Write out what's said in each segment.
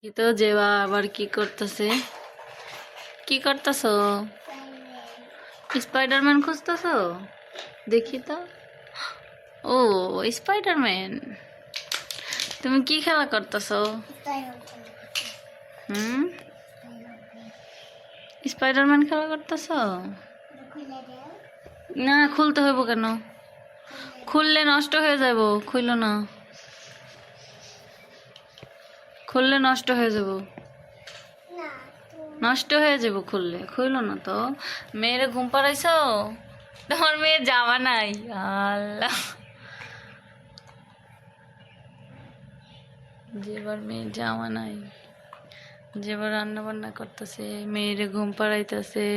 কি তো যেবা আবার কি করতেছে? কি করতেছো? স্পাইডারম্যান খুঁজতেছো? দেখি তো। ও, স্পাইডারম্যান। তুমি কি খেলা করতেছো? হুম, স্পাইডারম্যান খেলা করতেছো? না, খুলতে হইব কেন? খুললে নষ্ট হয়ে যাব। খুললো না, খুললে নষ্ট হয়ে যাব। নষ্ট হয়ে যাব খুললে। খুললো না তো। মেয়েরে ঘুম পাড়াইছো? তোমার মেয়ে জামা নাই। আল্লাহ, যেবার মেয়ে জামা নাই, যেবার রান্না বান্না করতেছে, মেয়েরে ঘুম পাড়াইতেছে।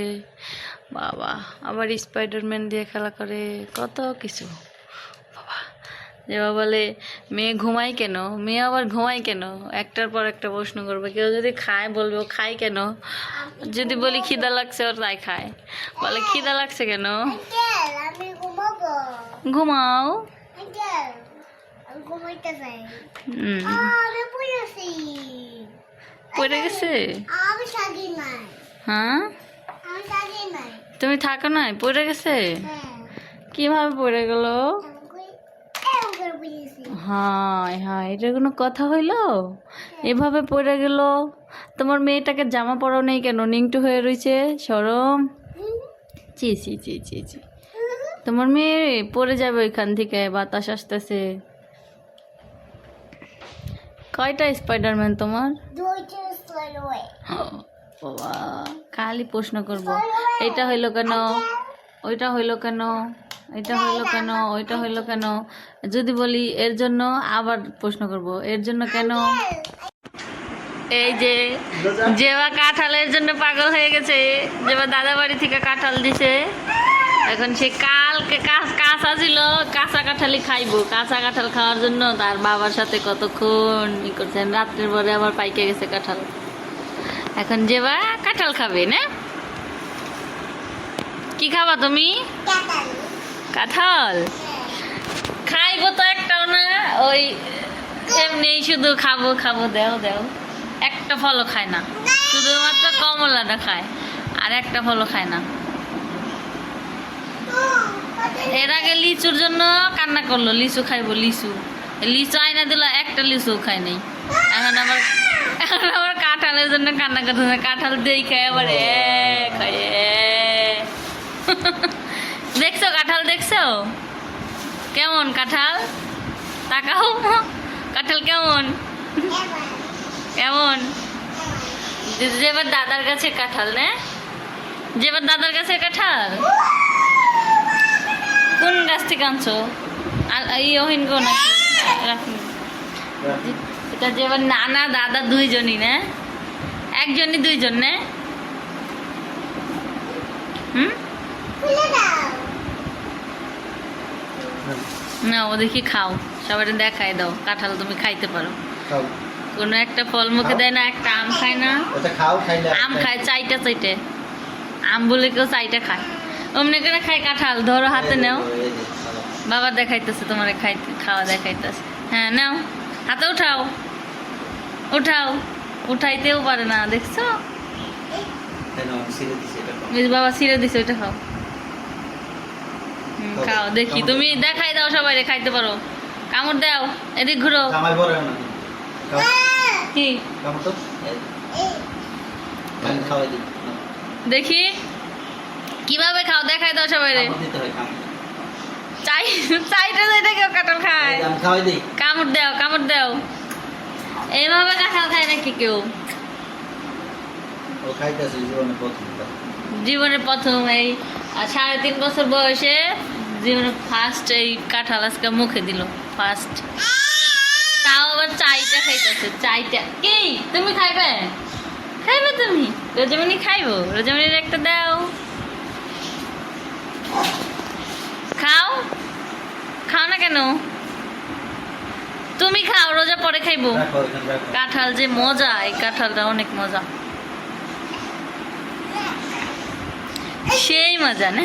বাবা, আবার স্পাইডারম্যান দিয়ে খেলা করে, কত কিছু। বাবা, যেবা বলে মেয়ে ঘুমায় কেন, মেয়ে আবার ঘুমায় কেন, একটার পর একটা প্রশ্ন করবে। কেউ যদি খায় বলবে ও খায় কেন, যদি বলি খিদা লাগছে ওর তাই খায়। বলে খিদা লাগছে কেন? ঘুমাও। পড়ে গেছে। হ্যাঁ, তুমি থাকো নাই, পড়ে গেছে। কিভাবে পড়ে গেল? হায় হায়, এটা কোনো কথা হইল? এভাবে পড়ে গেল। তোমার মেয়েটাকে জামা পরাও নেই কেন? নিংটু হয়ে রইছে, শরম। চি চি চি চি চি, তোমার মেয়ে পড়ে যাবে ওইখান থেকে, বাতাস আসতেছে। কয়টা স্পাইডারম্যান তোমার? বাবা, খালি প্রশ্ন করব। এটা হইলো কেন, ওইটা হইলো কেন, এটা হইলো কেন, ওইটা হইলো কেন। যদি বলি এর জন্য, আবার প্রশ্ন করব এর জন্য কেন। এই যে যেবা কাঁঠালের জন্য পাগল হয়ে গেছে, যেবা দাদা বাড়ি থেকে কাঁঠাল দিছে, এখন সে কালকে কাঁচা ছিল, কাঁচা কাঁঠালই খাইবো। কাঁচা কাঁঠাল খাওয়ার জন্য তার বাবার সাথে কতক্ষণ ই করছেন, রাত্রের পরে আবার পাইকে গেছে কাঁঠাল। এখন যেবা কাঁঠাল খাবে না? কি খাবা তুমি? কাঁঠাল খাইবো তো একটাও না, ওই এমনি শুধু খাবো খাবো, দেও দেও। একটা ফলও খায় না, শুধুমাত্র কমলাটা খায়, আর একটা ফলও খায় না। এর আগে লিচুর জন্য কান্না করলো, লিচু খাইবো, লিচু লিচু আইনা দিল, একটা লিচু খায় নাই। এখন আবার কাঁঠালের জন্য কান্না করতেছে। কাঁঠাল দেই খায় আবার খায়। দেখছো কাঁঠাল? দেখছো কেমন কাঁঠাল? তাকাও, কাঁঠাল কেমন কেমন? যেবার দাদার কাছে কাঁঠাল না, যেবার দাদার কাছে কাঁঠাল। কোন গাছ থেকে আনছো? ইহিন গো নাকি? এটা যেবার নানা দাদা দুইজনই না, একজনই দুইজন না? না, ও দেখি খাও, সবাই দেখাই দাও কাঁঠাল তুমি খাইতে পারো। কোনো একটা ফল মুখে দেয় না, একটা আম খায় না? আম খায় চাইটা চাইটে, আম বলে কেউ চাইটা খায়, অমনি করে খায় কাঁঠাল। ধরো হাতে নাও, বাবা দেখাইতেছে তোমার খাওয়া দেখাইতেছে। হ্যাঁ নাও, হাতে উঠাও, উঠাও। উঠাইতেও পারে না, দেখছো? বাবা ছিঁড়ে দিছে, ওইটা খাও। খাও দেখি, তুমি দেখাই দাও সবাই খাইতে পারো। কামড় দাও, এদিক ঘুরো। কি দেখি কিভাবে খাও, দেখাই দাও সবাই। চাইটা চাইটা কেউ কাঁঠাল খায়? কামড় দাও, কামড় দাও। এইভাবে কাঁঠাল খায় নাকি কেউ? জীবনের প্রথম, এই 3.5 বছর বয়সে জীবনের ফার্স্ট এই কাঁঠাল আজকে মুখে দিল, ফার্স্ট। তাও আবার চাইটা খাইতেছে, চাইটা। কি তুমি খাইবে? খাইবে তুমি? রোজামণি খাইবো? রোজামণির একটা দাও, খাও। খাও না কেন? তুমি খাও, রোজা পরে খাইবো। কাঁঠাল যে মজা, এই কাঁঠালটা অনেক মজা, সেই মজা না?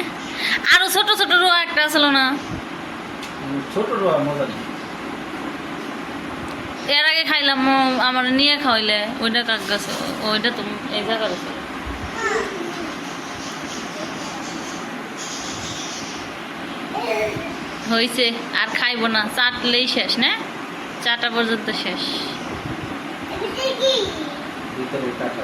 আরো ছোট ছোট রোয়া একটা আসলো না? ছোট রোয়া মজা নেই। এর আগে খাইলাম আমার নিয়ে খাওয়াইলে ওইটা কাক গেছে ওইটা তো এই জায়গা গেছে হয়েছে আর খাইবো না চাটলেই শেষ না চাটা পর্যন্ত শেষ ভিতরে কাটা